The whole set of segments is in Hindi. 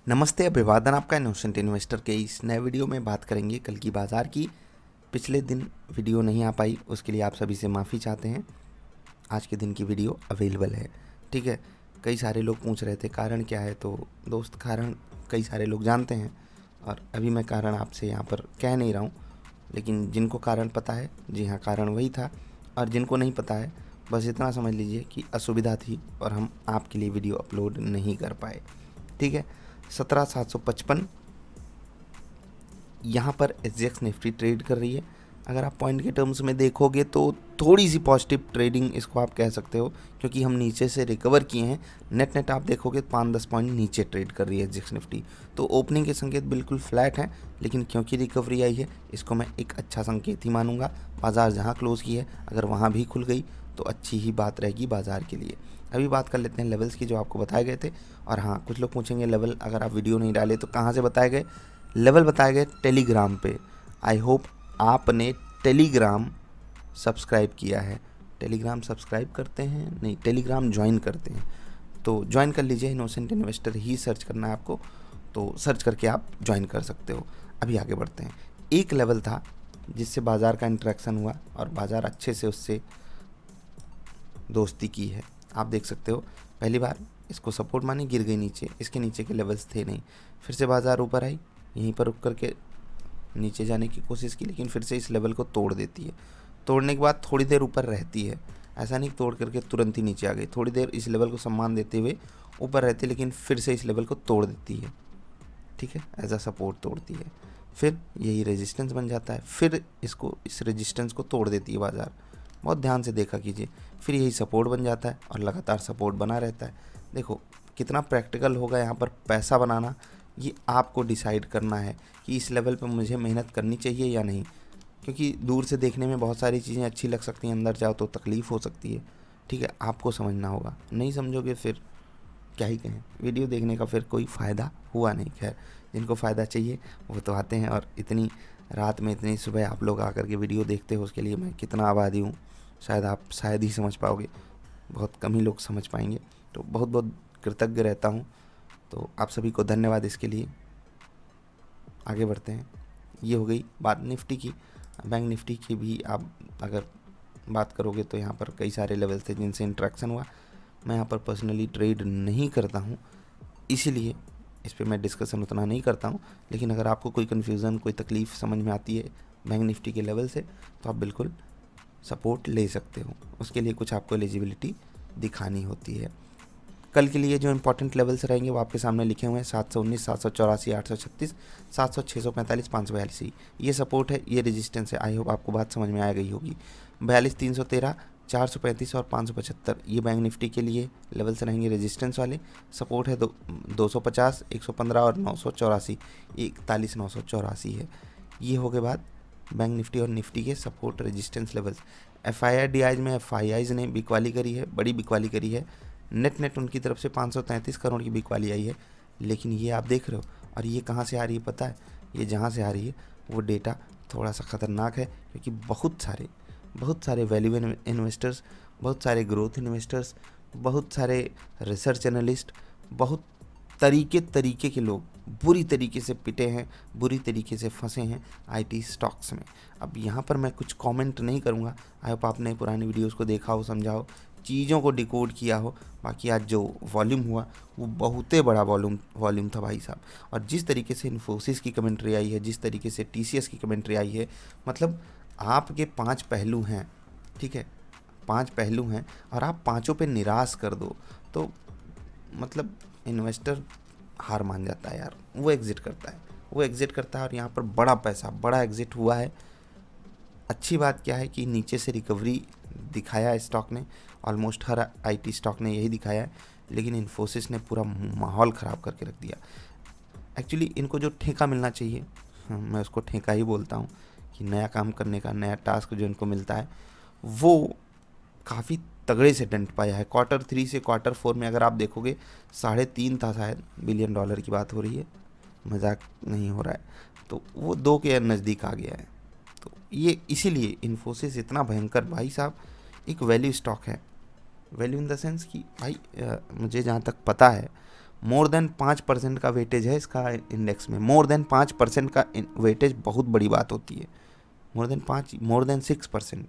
नमस्ते, अभिवादन आपका इनोसेंट इन्वेस्टर के इस नए वीडियो में बात करेंगे कल की बाज़ार की। पिछले दिन वीडियो नहीं आ पाई, उसके लिए आप सभी से माफ़ी चाहते हैं। आज के दिन की वीडियो अवेलेबल है, ठीक है। कई सारे लोग पूछ रहे थे कारण क्या है, तो दोस्त कारण कई सारे लोग जानते हैं और अभी मैं कारण आपसे यहाँ पर कह नहीं रहा हूँ, लेकिन जिनको कारण पता है, जी हाँ, कारण वही था। और जिनको नहीं पता है, बस इतना समझ लीजिए कि असुविधा थी और हम आपके लिए वीडियो अपलोड नहीं कर पाए, ठीक है। 17,755 यहाँ पर एसजीएक्स निफ्टी ट्रेड कर रही है। अगर आप पॉइंट के टर्म्स में देखोगे तो थोड़ी सी पॉजिटिव ट्रेडिंग इसको आप कह सकते हो, क्योंकि हम नीचे से रिकवर किए हैं। नेट आप देखोगे 5-10 पॉइंट नीचे ट्रेड कर रही है एसजीएक्स निफ्टी। तो ओपनिंग के संकेत बिल्कुल फ्लैट हैं, लेकिन क्योंकि रिकवरी आई है, इसको मैं एक अच्छा संकेत ही मानूंगा। बाज़ार जहाँ क्लोज़ की है, अगर वहाँ भी खुल गई तो अच्छी ही बात रहेगी बाज़ार के लिए। अभी बात कर लेते हैं लेवल्स की, जो आपको बताए गए थे। और हाँ, कुछ लोग पूछेंगे लेवल अगर आप वीडियो नहीं डाले तो कहाँ से बताए गए। लेवल बताए गए टेलीग्राम पे। आई होप आपने टेलीग्राम सब्सक्राइब किया है। टेलीग्राम सब्सक्राइब करते हैं, नहीं, टेलीग्राम ज्वाइन करते हैं तो ज्वाइन कर लीजिए। इनोसेंट इन्वेस्टर ही सर्च करना है आपको, तो सर्च करके आप ज्वाइन कर सकते हो। अभी आगे बढ़ते हैं। एक लेवल था जिससे बाज़ार का इंटरेक्शन हुआ और बाज़ार अच्छे से उससे दोस्ती की है। आप देख सकते हो, पहली बार इसको सपोर्ट मानी, गिर गई नीचे, इसके नीचे के लेवल्स थे नहीं। फिर से बाज़ार ऊपर आई, यहीं पर रुक करके नीचे जाने की कोशिश की, लेकिन फिर से इस लेवल को तोड़ देती है। तोड़ने के बाद थोड़ी देर ऊपर रहती है, ऐसा नहीं तोड़ करके तुरंत ही नीचे आ गई। थोड़ी देर इस लेवल को सम्मान देते हुए ऊपर रहती है, लेकिन फिर से इस लेवल को तोड़ देती है, ठीक है, एज अ सपोर्ट तोड़ती है। फिर यही रेजिस्टेंस बन जाता है, फिर इसको, इस रेजिस्टेंस को तोड़ देती है बाज़ार। बहुत ध्यान से देखा कीजिए। फिर यही सपोर्ट बन जाता है और लगातार सपोर्ट बना रहता है। देखो कितना प्रैक्टिकल होगा यहाँ पर पैसा बनाना, ये आपको डिसाइड करना है कि इस लेवल पर मुझे मेहनत करनी चाहिए या नहीं। क्योंकि दूर से देखने में बहुत सारी चीज़ें अच्छी लग सकती हैं, अंदर जाओ तो तकलीफ़ हो सकती है, ठीक है। आपको समझना होगा, नहीं समझोगे फिर क्या ही कहें, वीडियो देखने का फिर कोई फ़ायदा हुआ नहीं। खैर, जिनको फ़ायदा चाहिए वो तो आते हैं, और इतनी रात में इतनी सुबह आप लोग आकर के वीडियो देखते हो, उसके लिए मैं कितना आभारी हूँ। शायद आप शायद ही समझ पाओगे, बहुत कम ही लोग समझ पाएंगे। तो बहुत बहुत कृतज्ञ रहता हूँ। तो आप सभी को धन्यवाद इसके लिए। आगे बढ़ते हैं। ये हो गई बात निफ्टी की। बैंक निफ्टी की भी आप अगर बात करोगे तो यहाँ पर कई सारे लेवल थे जिनसे इंट्रैक्शन हुआ। मैं यहाँ पर पर्सनली ट्रेड नहीं करता हूँ, इसीलिए इस पर मैं डिस्कशन उतना नहीं करता हूँ। लेकिन अगर आपको कोई कन्फ्यूज़न, कोई तकलीफ़ समझ में आती है बैंक निफ्टी के लेवल से, तो आप बिल्कुल सपोर्ट ले सकते हो। उसके लिए कुछ आपको एलिजिबिलिटी दिखानी होती है। कल के लिए जो इंपॉर्टेंट लेवल्स रहेंगे वो आपके सामने लिखे हुए हैं। 719, 784, 836, 700, 645, 542। ये सपोर्ट है, ये रेजिस्टेंस है। आई होप आपको बात समझ में आ गई होगी। 42, 313, 435 और 575 ये बैंक निफ्टी के लिए लेवल्स रहेंगे रेजिस्टेंस वाले। सपोर्ट है 250, 115 और 984, 41,984 है। ये हो गए बाद बैंक निफ्टी और निफ्टी के सपोर्ट रेजिस्टेंस लेवल्स। FII में FIIs ने बिकवाली करी है, बड़ी बिकवाली करी है। नेट उनकी तरफ से 533 करोड़ की बिकवाली आई है। लेकिन ये आप देख रहे हो, और ये कहाँ से आ रही है पता है, ये जहाँ से आ रही है वो डेटा थोड़ा सा ख़तरनाक है। क्योंकि बहुत सारे वैल्यू इन्वेस्टर्स, बहुत सारे ग्रोथ इन्वेस्टर्स, बहुत सारे रिसर्च एनालिस्ट, बहुत तरीके के लोग बुरी तरीके से पिटे हैं, बुरी तरीके से फंसे हैं आईटी स्टॉक्स में। अब यहाँ पर मैं कुछ कमेंट नहीं करूँगा। आई होप आपने पुरानी वीडियोस को देखा हो, समझा हो, चीज़ों को डिकोड किया हो। बाकी आज जो वॉल्यूम हुआ वो बहुत बड़ा वॉल्यूम था भाई साहब। और जिस तरीके से इन्फोसिस की कमेंट्री आई है, जिस तरीके से TCS की कमेंट्री आई है, मतलब आपके 5 पहलू हैं, ठीक है, 5 पहलू हैं और आप पाँचों पे निराश कर दो तो मतलब इन्वेस्टर हार मान जाता है यार। वो एग्ज़िट करता है, और यहाँ पर बड़ा पैसा, बड़ा एग्ज़िट हुआ है। अच्छी बात क्या है कि नीचे से रिकवरी दिखाया है स्टॉक ने, ऑलमोस्ट हर आईटी स्टॉक ने यही दिखाया है। लेकिन इन्फोसिस ने पूरा माहौल ख़राब करके रख दिया। एक्चुअली इनको जो ठेका मिलना चाहिए, मैं उसको ठेका ही बोलता हूँ, कि नया काम करने का, नया टास्क जो इनको मिलता है वो काफ़ी तगड़े से डंट पाया है। Q3 से Q4 में अगर आप देखोगे 3.5 था शायद $1 बिलियन की बात हो रही है, मजाक नहीं हो रहा है। तो वो 2 के नज़दीक आ गया है। तो ये इसीलिए इन्फोसिस इतना भयंकर भाई साहब एक वैल्यू स्टॉक है। वैल्यू इन द सेंस कि भाई मुझे जहाँ तक पता है मोर देन 5% का वेटेज है इसका इंडेक्स में। मोर देन 5% का वेटेज बहुत बड़ी बात होती है। मोर देन 6%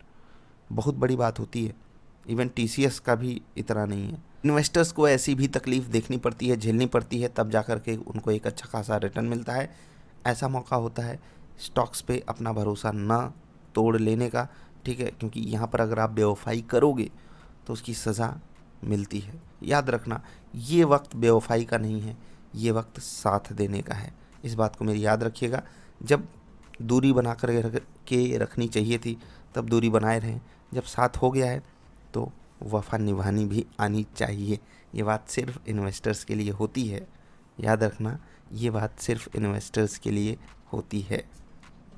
बहुत बड़ी बात होती है। इवन TCS का भी इतना नहीं है। इन्वेस्टर्स को ऐसी भी तकलीफ देखनी पड़ती है, झेलनी पड़ती है, तब जा कर के उनको एक अच्छा खासा रिटर्न मिलता है। ऐसा मौका होता है स्टॉक्स पे अपना भरोसा ना तोड़ लेने का, ठीक है, क्योंकि यहाँ पर अगर आप बेवफाई करोगे तो उसकी सज़ा मिलती है। याद रखना, ये वक्त बेवफाई का नहीं है, ये वक्त साथ देने का है। इस बात को मेरी याद रखिएगा। जब दूरी बना कर के रखनी चाहिए थी तब दूरी बनाए रहें। जब साथ हो गया है तो वफा निभानी भी आनी चाहिए। ये बात सिर्फ इन्वेस्टर्स के लिए होती है। याद रखना, ये बात सिर्फ इन्वेस्टर्स के लिए होती है,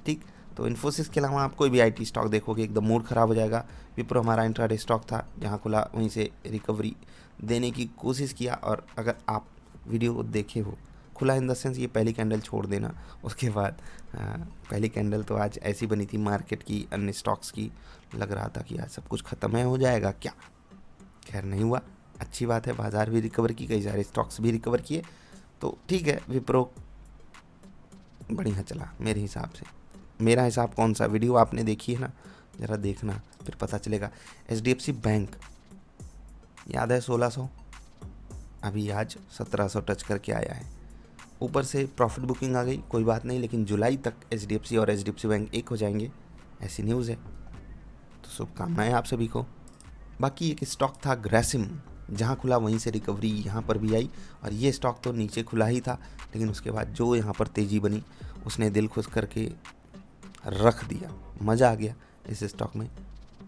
ठीक। तो इन्फोसिस के अलावा आप कोई भी IT स्टॉक देखोगे एकदम मूड ख़राब हो जाएगा। विप्रो हमारा इंट्राडे स्टॉक था, जहाँ खुला वहीं से रिकवरी देने की कोशिश किया। और अगर आप वीडियो देखे हो, खुला इन द सेंस ये पहली कैंडल छोड़ देना, उसके बाद पहली कैंडल तो आज ऐसी बनी थी मार्केट की, अन्य स्टॉक्स की, लग रहा था कि आज सब कुछ ख़त्म है, हो जाएगा क्या। खैर नहीं हुआ, अच्छी बात है। बाज़ार भी रिकवर की, कई सारे स्टॉक्स भी रिकवर किए, तो ठीक है। विप्रो बढ़िया चला मेरे हिसाब से। मेरा हिसाब कौन सा, वीडियो आपने देखी है ना, ज़रा देखना फिर पता चलेगा। HDFC बैंक याद है 1600, अभी आज 1700 टच करके आया है। ऊपर से प्रॉफिट बुकिंग आ गई, कोई बात नहीं, लेकिन जुलाई तक HDFC और HDFC बैंक एक हो जाएंगे, ऐसी न्यूज़ है। तो शुभकामनाएं आप सभी को। बाकी एक स्टॉक था ग्रेसिम, जहाँ खुला वहीं से रिकवरी यहाँ पर भी आई। और ये स्टॉक तो नीचे खुला ही था, लेकिन उसके बाद जो यहाँ पर तेज़ी बनी उसने दिल खुश करके रख दिया। मज़ा आ गया इस स्टॉक में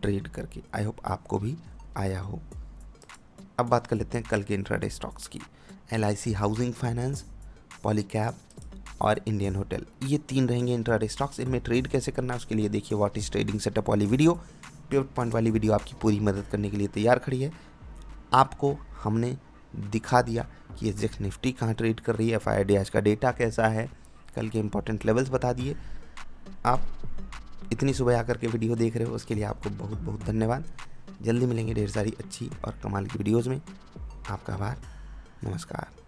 ट्रेड करके। आई होप आपको भी आया हो। अब बात कर लेते हैं कल के इंट्राडे स्टॉक्स की। LIC हाउसिंग फाइनेंस, पॉलीकैब और इंडियन होटल, ये 3 रहेंगे इंट्राडे स्टॉक्स। इनमें ट्रेड कैसे करना है उसके लिए देखिए व्हाट इज ट्रेडिंग सेटअप वाली वीडियो। पिवट पॉइंट वाली वीडियो आपकी पूरी मदद करने के लिए तैयार खड़ी है। आपको हमने दिखा दिया कि SGX निफ्टी कहाँ ट्रेड कर रही है, FID आज का डेटा कैसा है, कल के इंपॉर्टेंट लेवल्स बता दिए। आप इतनी सुबह आकर के वीडियो देख रहे हो, उसके लिए आपको बहुत बहुत धन्यवाद। जल्दी मिलेंगे ढेर सारी अच्छी और कमाल की वीडियोज़ में। आपका आभार, नमस्कार।